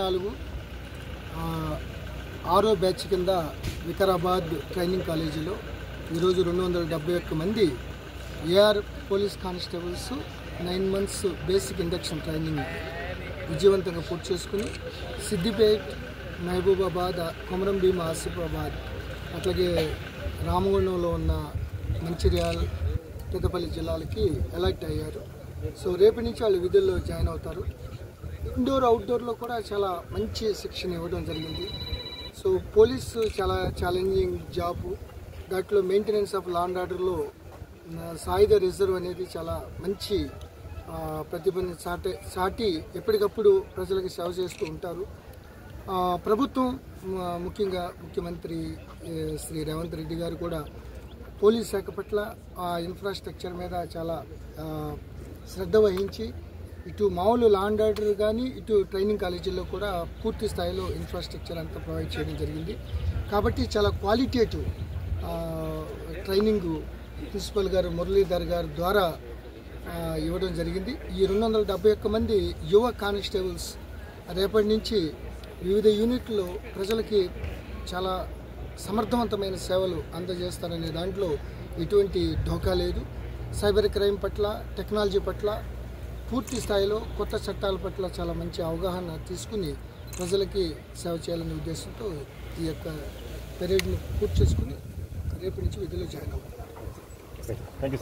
4 ఆరో బ్యాచ్ కింద వికారాబాద్ ట్రైనింగ్ కాలేజీలో ఈరోజు 271 మంది AR police constables 9 months basic induction training విజయవంతంగా పూర్తి చేసుకుని సిద్దిపేట్, మహబూబాబాద్, కొమరంభీం, ఆసిఫాబాద్ అట్లాగే రామగుండంలో ఉన్న మంచిర్యాల, పెద్దపల్లి జిల్లాలకి ఎలక్ట్ అయ్యారు. సో రేపటి నుంచి వాళ్ళు విధుల్లో జాయిన్ అవుతారు. ఇండోర్ అవుట్డోర్లో కూడా చాలా మంచి శిక్షణ ఇవ్వడం జరిగింది. సో పోలీసు చాలా ఛాలెంజింగ్ జాబ్. దాంట్లో మెయింటెనెన్స్ ఆఫ్ లా అండ్ ఆర్డర్లో సాయుధ రిజర్వ్ అనేది చాలా మంచి ప్రతిభని చాటి ఎప్పటికప్పుడు ప్రజలకు సేవ చేస్తూ ఉంటారు. ప్రభుత్వం ముఖ్యంగా ముఖ్యమంత్రి శ్రీ రేవంత్ రెడ్డి గారు కూడా పోలీస్ శాఖ పట్ల ఆ ఇన్ఫ్రాస్ట్రక్చర్ మీద చాలా శ్రద్ధ వహించి ఇటు మామూలు లా అండ్ ఆర్డర్ కానీ ఇటు ట్రైనింగ్ కాలేజీల్లో కూడా పూర్తి స్థాయిలో ఇన్ఫ్రాస్ట్రక్చర్ అంతా ప్రొవైడ్ చేయడం జరిగింది. కాబట్టి చాలా క్వాలిటేటివ్ ట్రైనింగ్ ప్రిన్సిపల్ గారు మురళీధర్ గారి ద్వారా ఇవ్వడం జరిగింది. ఈ 271 మంది యువ కానిస్టేబుల్స్ రేపటి నుంచి వివిధ యూనిట్లో ప్రజలకి చాలా సమర్థవంతమైన సేవలు అందజేస్తారనే దాంట్లో ఎటువంటి ఢోకా లేదు. సైబర్ క్రైమ్ పట్ల, టెక్నాలజీ పట్ల పూర్తి స్థాయిలో కొత్త చట్టాల పట్ల చాలా మంచి అవగాహన తీసుకుని ప్రజలకి సేవ చేయాలనే ఉద్దేశంతో ఈ యొక్క పెరేడ్ని పూర్తి చేసుకుని రేపటి నుంచి విధుల్లో జాయిన్ అవుతారు.